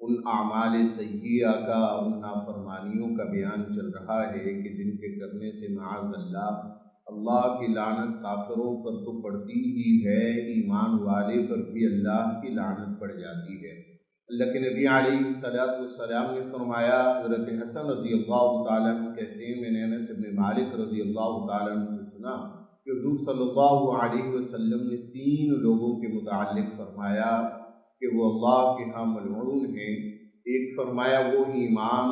ان اعمال سیئہ کا، ان نافرمانیوں کا بیان چل رہا ہے کہ جن کے کرنے سے معاذ اللہ کی لعنت کافروں پر تو پڑتی ہی ہے، ایمان والے پر بھی اللہ کی لعنت پڑ جاتی ہے۔ اللہ کے نبی علیہ السلام نے فرمایا، حضرت حسن رضی اللہ تعالیٰ عنہ کہتے ہیں میں نے انس بن مالک رضی اللہ تعالیٰ عنہ سے سنا کہ حضور صلی اللہ علیہ وسلم نے 3 لوگوں کے متعلق فرمایا کہ وہ اللہ کے ہاں ملعون ہیں۔ ایک فرمایا وہ امام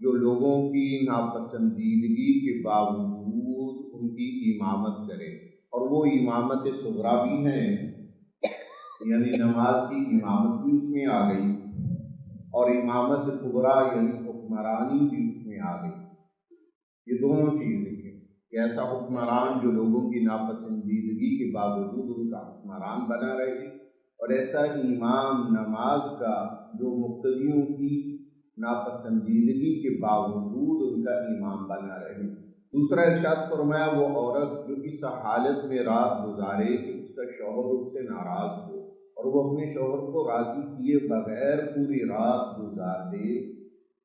جو لوگوں کی ناپسندیدگی کے باوجود ان کی امامت کرے، اور وہ امامت صغریٰ بھی ہیں، یعنی نماز کی امامت بھی اس میں آ گئی، اور امامت کبریٰ یعنی حکمرانی بھی اس میں آ گئی۔ یہ دونوں چیزیں ہیں کہ ایسا حکمران جو لوگوں کی ناپسندیدگی کے باوجود ان کا حکمران بنا رہے، اور ایسا امام نماز کا جو مقتدیوں کی ناپسندیدگی کے باوجود ان کا امام بنا رہے۔ دوسرا ارشاد فرمایا وہ عورت جو اس حالت میں رات گزارے کہ اس کا شوہر اس سے ناراض ہو، اور وہ اپنے شوہر کو راضی کیے بغیر پوری رات گزار دے،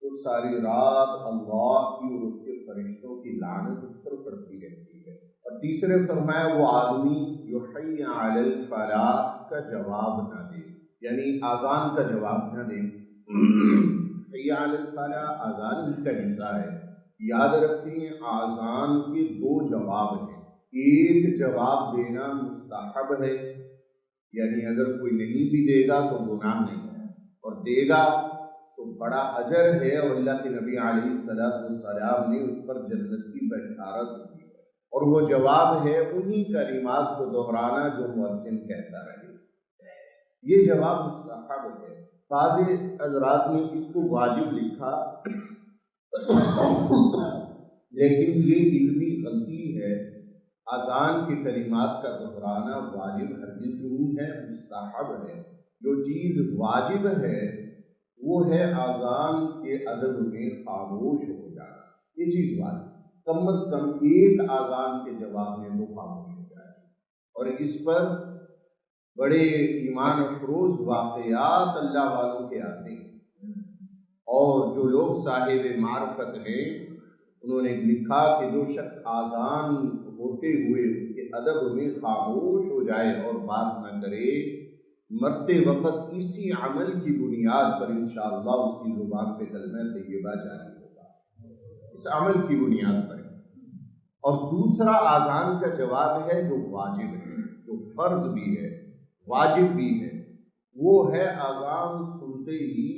تو ساری رات اللہ کی اور اس کے فرشتوں کی لعنت اس پر پڑتی رہتی ہے۔ اور تیسرے فرمایا وہ آدمی جو حی علی الفلاح کا جواب نہ دے، یعنی اذان کا جواب نہ دے۔ حی علی الفلاح اذان کا حصہ ہے، یاد رکھیں اذان کے 2 جواب ہیں۔ ایک جواب دینا مستحب ہے، یعنی اگر کوئی نہیں بھی دے گا تو گناہ نہیں ہے، اور دے گا تو بڑا اجر ہے، اور اللہ کے نبی علیہ السلام نے اس پر جنت کی بشارت دی ہے۔ اور وہ جواب ہے انہی کلمات کو دہرانا جو مؤذن کہتا رہے۔ یہ جواب مستحب ہے۔ بعض حضرات نے اس کو واجب لکھا، لیکن یہ علمی غلطی ہے۔ اذان کے کلمات کا دہرانا واجب ہرگز نہیں ہے، مستحب ہے۔ جو چیز واجب ہے وہ ہے اذان کے ادب میں خاموش ہو جانا، یہ چیز واجب، کم از کم ایک اذان کے جواب میں تو خاموش ہو جائے۔ اور اس پر بڑے ایمان افروز واقعات اللہ والوں کے آتے ہیں، اور جو لوگ صاحب معرفت ہیں انہوں نے لکھا کہ جو شخص اذان ہوتے ہوئے اس کے ادب میں خاموش ہو جائے اور بات نہ کرے، مرتے وقت اسی عمل کی بنیاد پر انشاءاللہ اس کی زبان پہ کلمہ طیبہ جاری ہوگا، اس عمل کی بنیاد پر۔ اور دوسرا اذان کا جواب ہے جو واجب ہے، جو فرض بھی ہے، واجب بھی ہے، وہ ہے اذان سنتے ہی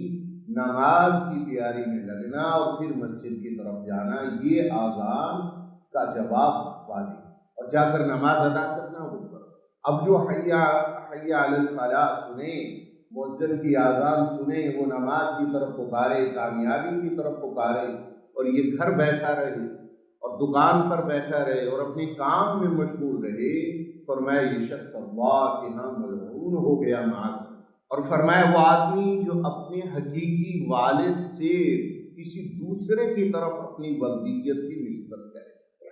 نماز کی تیاری میں لگنا اور پھر مسجد کی طرف جانا، یہ اذان کا جواب واجب، اور جا کر نماز ادا کرنا وہ فرض۔ اب جو حی علی الفلاح سنیں، مؤذن کی اذان سنیں، وہ نماز کی طرف پکارے، کامیابی کی طرف پکارے، اور یہ گھر بیٹھا رہے اور دکان پر بیٹھا رہے اور اپنے کام میں مشغول رہے، فرمایا یہ شخص اللہ کے ہاں ملعون ہو گیا معاذ۔ اور فرمایا وہ آدمی جو اپنے حقیقی والد سے کسی دوسرے کی طرف اپنی والدیت کی نسبت کرے،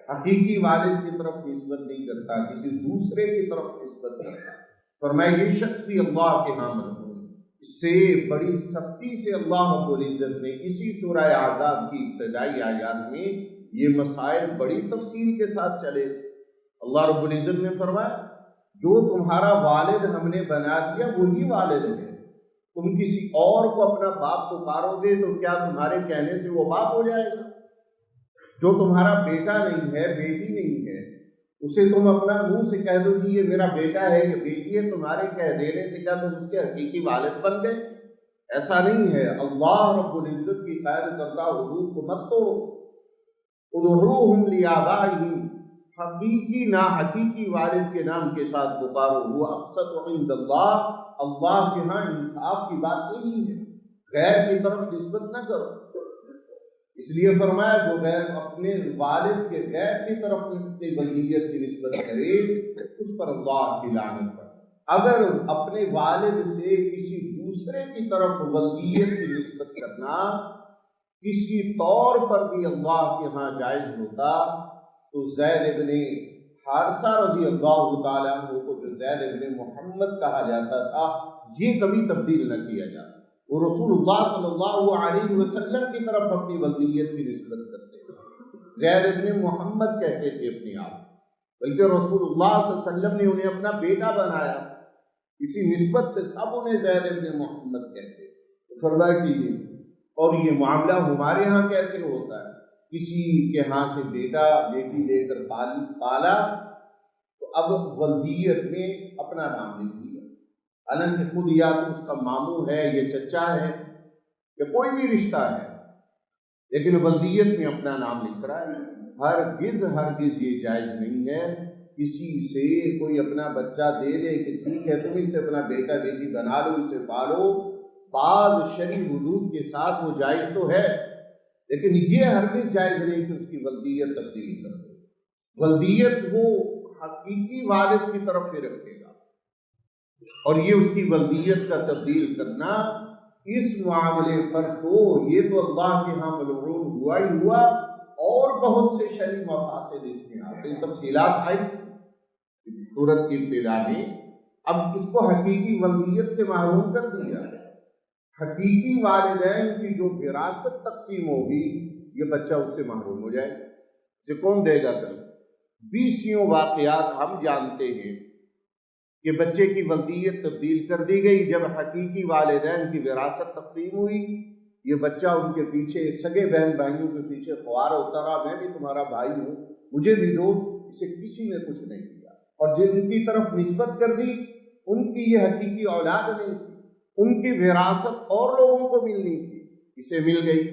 حقیقی والد کی طرف نسبت نہیں کرتا، کسی دوسرے کی طرف نسبت کرتا، فرمایا یہ شخص بھی اللہ کے ہاں ملعون۔ اس سے بڑی سختی سے اللہ رب العزت نے اسی سورہ احزاب کی ابتدائی آیات میں یہ مسائل بڑی تفصیل کے ساتھ چلے۔ اللہ رب العزت نے فرمایا جو تمہارا والد ہم نے بنا دیا وہی والد ہے، تم کسی اور کو اپنا باپ پکارو گے تو کیا تمہارے کہنے سے وہ باپ ہو جائے گا؟ جو تمہارا بیٹا نہیں ہے، بیٹی نہیں ہے، اسے تم اپنا منہ سے کہہ دو کہ یہ میرا بیٹا ہے، یہ بیٹی ہے، تمہارے کہہ دینے سے کیا تم اس کے حقیقی والد بن گئے؟ ایسا نہیں ہے۔ اللہ رب العزت کی قائم کردہ حدود کو مت توڑو، ادعوہم لآبائہم، حقیقی نا حقیقی والد کے نام کے ساتھ پکارو، وہ اقسط عند اللہ، اللہ کے ہاں انصاف کی بات یہی ہے، غیر کی طرف نسبت نہ کرو۔ اس لیے فرمایا جو غیر اپنے والد کے غیر کی طرف اپنی والدیت کی نسبت کرے اس پر اللہ کی لعنت پڑے۔ اگر اپنے والد سے کسی دوسرے کی طرف والدیت کی نسبت کرنا کسی طور پر بھی اللہ کے ہاں جائز ہوتا تو زید ابن حارثہ رضی اللہ تعالیٰ عنہ کو جو زید ابن محمد کہا جاتا تھا یہ کبھی تبدیل نہ کیا جاتا، وہ رسول اللہ صلی اللہ علیہ وسلم کی طرف اپنی ولدیت کی نسبت کرتے تھے، زید ابن محمد کہتے تھے اپنے آپ، بلکہ رسول اللہ صلی اللہ علیہ وسلم نے انہیں اپنا بیٹا بنایا، اسی نسبت سے سب انہیں زید ابن محمد کہتے ہیں۔ فرمایا کیجیے، اور یہ معاملہ ہمارے ہاں کیسے ہوتا ہے؟ کسی کے ہاں سے بیٹا بیٹی لے کر پالا تو اب ولدیت میں اپنا نام لکھ دیا، حالانکہ خود یا تو اس کا ماموں ہے یا چچا ہے یا کوئی بھی رشتہ ہے، لیکن ولدیت میں اپنا نام لکھ رہا ہے۔ ہرگز یہ جائز نہیں ہے کسی سے کوئی اپنا بچہ دے دے کہ ٹھیک ہے تم اسے اپنا بیٹا بیٹی بنا لو، اسے پالو، بعض شرعی حدود کے ساتھ وہ جائز تو ہے، لیکن یہ ہرگز جائز نہیں کہ اس کی ولدیت تبدیل کر دو۔ ولدیت وہ حقیقی والد کی طرف ہی رکھے گا، اور یہ اس کی ولدیت کا تبدیل کرنا اس معاملے پر تو یہ تو اللہ کے ہاں ملعون ہوا ہی ہوا، اور بہت سے شرعی مفاسد اس میں آتے ہیں، تفصیلات آئی سورت کی ابتدا میں۔ اب اس کو حقیقی ولدیت سے محروم کر دیا، حقیقی والدین کی جو وراثت تقسیم ہوگی یہ بچہ اس سے محروم ہو جائے، اسے کون دے گا؟ کل 20 واقعات ہم جانتے ہیں کہ بچے کی ولدیت تبدیل کر دی گئی جب حقیقی والدین کی وراثت تقسیم ہوئی۔ یہ بچہ ان کے پیچھے، سگے بہن بھائیوں کے پیچھے خوار ہوتا رہا، میں بھی تمہارا بھائی ہوں مجھے بھی دو، اسے کسی نے کچھ نہیں کیا، اور جن کی طرف نسبت کر دی ان کی یہ حقیقی اولاد نہیں تھی، ان کی وراثت اور لوگوں کو ملنی تھی، اسے مل گئی،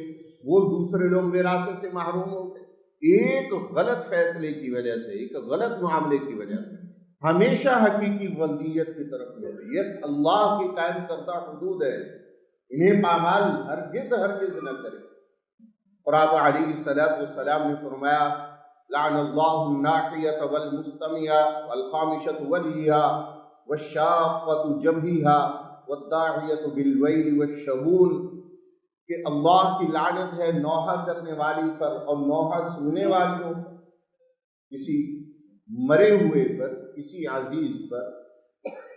وہ دوسرے لوگ وراثت سے محروم ہو گئے، ایک غلط فیصلے کی وجہ سے، ایک غلط معاملے کی وجہ سے۔ ہمیشہ حقیقی ولدیت کی طرف ولدیت اللہ کی قائم کردہ حدود ہے، انہیں پامال ہرگز نہ کرے۔ اور آپ علیہ السلام نے فرمایا لعن اللہ الناحیۃ والمستمعہ والخامشۃ وجہها والشاقۃ جبہها والداعیۃ بالویل والشہون، کہ اللہ کی لعنت ہے نوحہ کرنے والی پر اور نوحہ سننے والیوں پر، کسی مرے ہوئے پر، کسی عزیز پر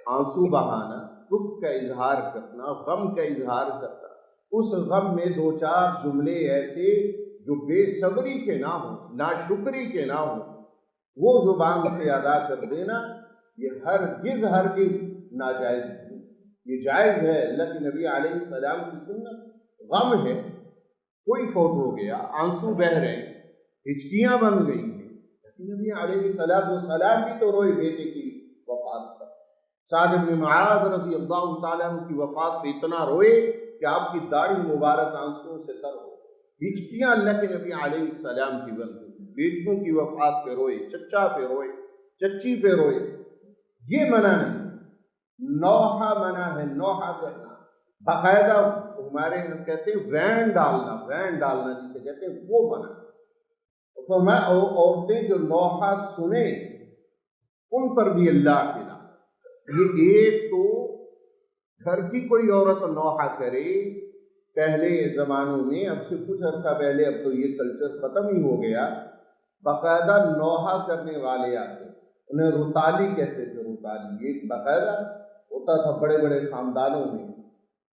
آنسو بہانا، دکھ کا اظہار کرنا، غم کا اظہار کرنا، اس غم میں 2-4 جملے ایسے جو بے صبری کے نہ ہوں، ناشکری کے نہ ہوں، وہ زبان سے ادا کر دینا، یہ ہرگز ناجائز نہیں، یہ جائز ہے۔ اللہ کے نبی علیہ السلام کی سنت، غم ہے، کوئی فوت ہو گیا، آنسو بہ رہے ہیں، ہچکیاں بن گئی ہیں، نبی علیہ السلام بھی تو روئے بیٹے کی وفات پر، سعد بن معاذ رضی اللہ تعالیٰ عنہ کی وفات پہ اتنا روئے کہ آپ کی داڑھی مبارک آنسوؤں سے تر ہو، ہچکیاں اللہ کے نبی علیہ السلام کی بن گئی، بیٹوں کی وفات پہ روئے، چچا پہ روئے، چچی پہ روئے، یہ منع نہیں، نوحہ منع ہے، نوحہ کرنا، باقاعدہ ہمارے یہاں کہتے ہیں وین ڈالنا جسے کہتے ہیں وہ منع۔ فرمایا عورتیں جو نوحہ سنیں ان پر بھی اللہ کے نام، یہ ایک تو گھر کی کوئی عورت نوحہ کرے، پہلے زمانوں میں، اب سے کچھ عرصہ پہلے، اب تو یہ کلچر ختم ہی ہو گیا، باقاعدہ نوحہ کرنے والے آتے، انہیں روتالی کہتے تھے، روتالی ایک باقاعدہ ہوتا تھا بڑے بڑے خاندانوں میں،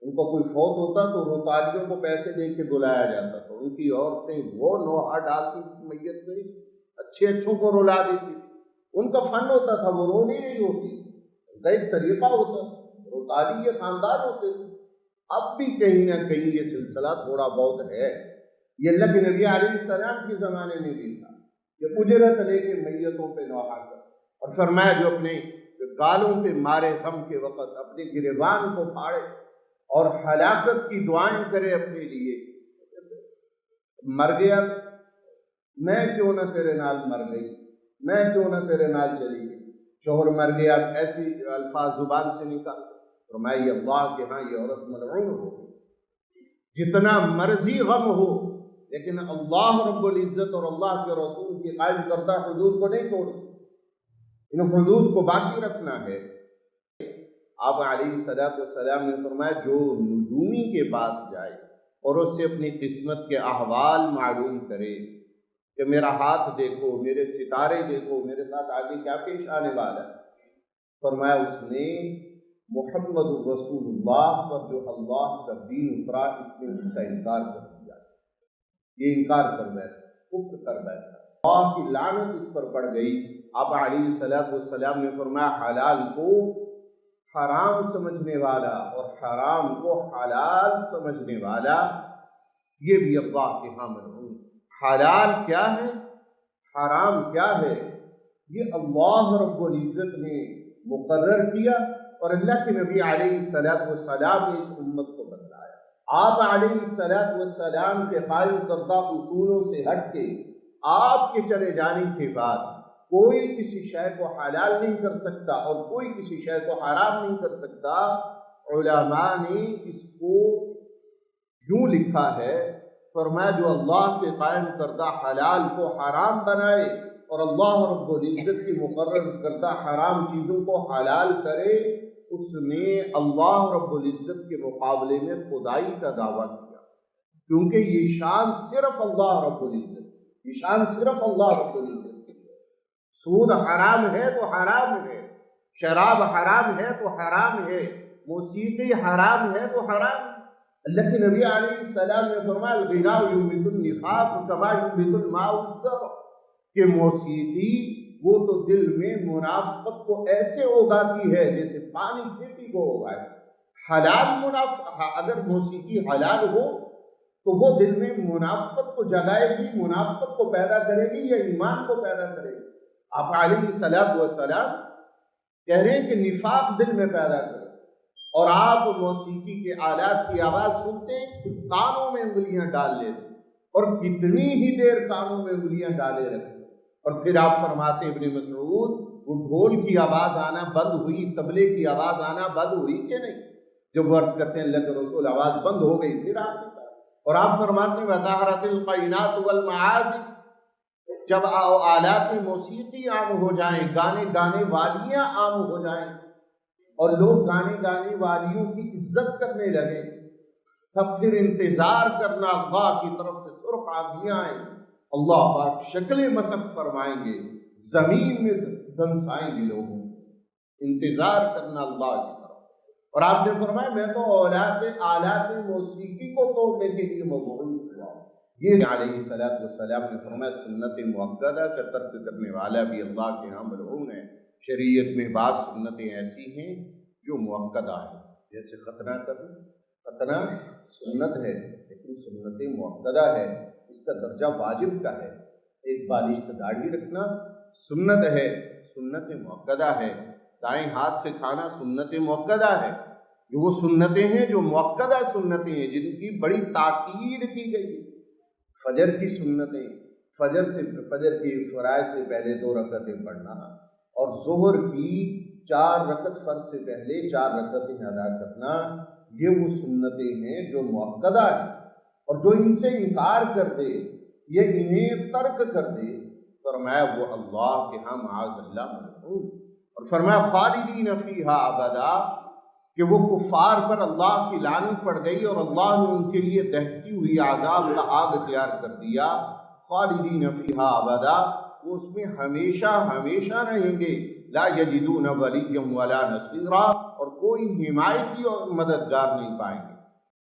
ان کو کوئی فوت ہوتا تو روتالیوں کو پیسے دے کے بلایا جاتا تھا، ان کی عورتیں وہ نوحہ ڈالتی میت میں، اچھوں کو رلا دیتی، ان کا فن ہوتا تھا، وہ رونی نہیں ہوتی، ان کا ایک طریقہ ہوتا تھا، روتالی یہ خاندان ہوتے تھے۔ اب بھی کہیں نہ کہیں یہ سلسلہ تھوڑا بہت ہے، یہ اللہ کے نبی علیہ السلام کے زمانے میں بھی تھا کہ اجرت لے کے میتوں پہ نوحہ کر، اور فرمایا جو اپنے گالوں پہ مارے غم کے وقت اپنے گریبان کو پھاڑے اور ہلاکت کی دعائیں کرے اپنے لیے، مر گیا میں کیوں نہ تیرے نال مر گئی، میں کیوں نہ تیرے نال چلی گئی، شوہر مر گیا، ایسی الفاظ زبان سے نکال، فرمایا یہ اللہ کے ہاں یہ عورت ملعون ہو، جتنا مرضی غم ہو لیکن اللہ رب العزت اور اللہ کے رسول کی قائم کردہ حدود کو نہیں توڑ، ان حدود کو باقی رکھنا ہے۔ آپ علیہ السلام نے فرمایا جو نجومی کے پاس جائے اور اس سے اپنی قسمت کے احوال معلوم کرے کہ میرا ہاتھ دیکھو، میرے ستارے دیکھو، میرے ساتھ آگے کیا پیش آنے والا ہے، فرمایا اس نے محمد رسول اللہ پر جو اللہ کا دین اترا، اس نے اس کا انکار کر دیا، یہ انکار کر بیٹھا، کفر کر بیٹھا، اللہ کی لعنت اس پر پڑ گئی۔ آپ علیہ الصلوۃ والسلام نے فرمایا حلال کو حرام سمجھنے والا اور حرام کو حلال سمجھنے والا یہ بھی اللہ کے ہاں ملعون۔ حلال کیا ہے، حرام کیا ہے، یہ اللہ رب العزت نے مقرر کیا اور اللہ کے نبی علیہ الصلوۃ والسلام نے اس امت کو بتلایا۔ آپ علیہ الصلوۃ والسلام کے قائم کردہ اصولوں سے ہٹ کے آپ کے چلے جانے کے بعد کوئی کسی شے کو حلال نہیں کر سکتا اور کوئی کسی شے کو حرام نہیں کر سکتا۔ علماء نے اس کو یوں لکھا ہے، فرمایا جو اللہ کے قائم کردہ حلال کو حرام بنائے اور اللہ رب العزت کی مقرر کردہ حرام چیزوں کو حلال کرے، اس نے اللہ رب العزت کے مقابلے میں خدائی کا دعویٰ کیا، کیونکہ یہ شان صرف اللہ رب العزت، یہ شان صرف اللہ رب العزت کی ہے۔ سود حرام ہے تو حرام ہے، شراب حرام ہے تو حرام ہے، موسیقی حرام ہے تو حرام ہے۔ اللہ کے نبی علیہ السلام نے فرمایا الغناء ينبت النفاق كما ينبت الماء الزرع، کہ موسیقی وہ تو دل میں منافقت کو ایسے اگاتی ہے جیسے پانی کھیتی کو اگائے۔ حلال اگر موسیقی حلال ہو تو وہ دل میں منافقت کو جگائے گی، منافقت کو پیدا کرے گی یا ایمان کو پیدا کرے گی؟ آپ علیہ الصلوۃ والسلام کہہ رہے ہیں کہ نفاق دل میں پیدا کرے، اور آپ موسیقی کے آلات کی آواز سنتے ہیں، کانوں میں انگلیاں ڈال لیتے اور کتنی ہی دیر کانوں میں انگلیاں ڈالے رکھتے، اور پھر آپ فرماتے ابن مسعود وہ ڈھول کی آواز آنا بند ہوئی، طبلے کی آواز آنا بند ہوئی کہ نہیں؟ جب وہ عرض کرتے ہیں اللہ کے رسول آواز بند ہو گئی، پھر آپ اور آپ فرماتے ہیں وظاہرت القینات والمعازف، جب آلات موسیقی عام ہو جائیں، گانے والیاں عام ہو جائیں اور لوگ گانے والیوں کی عزت کرنے لگے، تب پھر انتظار کرنا اللہ کی طرف سے سرخ آندھیاں آئیں، اللہ پاک شکل مسخ فرمائیں گے، زمین میں دھنسائیں گے لوگوں، انتظار کرنا اللہ کی طرف سے۔ اور آپ نے فرمایا میں تو آلات موسیقی کو توڑنے کے لیے مبعوث ہوا۔ یہ علیہ الصلوۃ والسلام نے فرمایا سنت مؤکدہ کا ترک کرنے والا بھی اللہ کے ہاں ملعون ہے۔ شریعت میں بعض سنتیں ایسی ہیں جو مؤکدہ ہیں، جیسے ختنہ کرنا، ختنہ سنت ہے لیکن سنت مؤکدہ ہے، اس کا درجہ واجب کا ہے۔ ایک بالغ داڑھی رکھنا سنت ہے، سنت مؤکدہ ہے۔ دائیں ہاتھ سے کھانا سنت مؤکدہ ہے۔ یہ وہ سنتیں ہیں جو مؤکدہ سنتیں ہیں، جن کی بڑی تاکید کی گئی ہے۔ فجر کی سنتیں، فجر کی فرائض سے پہلے 2 رکعتیں پڑھنا اور ظہر کی 4 رکعت فرض سے پہلے 4 رکعتیں ادا کرنا، یہ وہ سنتیں ہیں جو مؤکدہ ہیں، اور جو ان سے انکار کر دے یا انہیں ترک کر دے، فرمایا وہ اللہ کے ہاں معاذ اللہ ملعون۔ اور فرمایا خالدین فیہا ابدا، کہ وہ کفار پر اللہ کی لعنت پڑ گئی اور اللہ نے ان کے لیے دہتی ہوئی عذاب کا آگ تیار کر دیا۔ خالدین فیہا ابدا، وہ اس میں ہمیشہ ہمیشہ رہیں گے۔ لا یجدون ولیا ولا نصیرا، اور کوئی حمایتی اور مددگار نہیں پائیں گے۔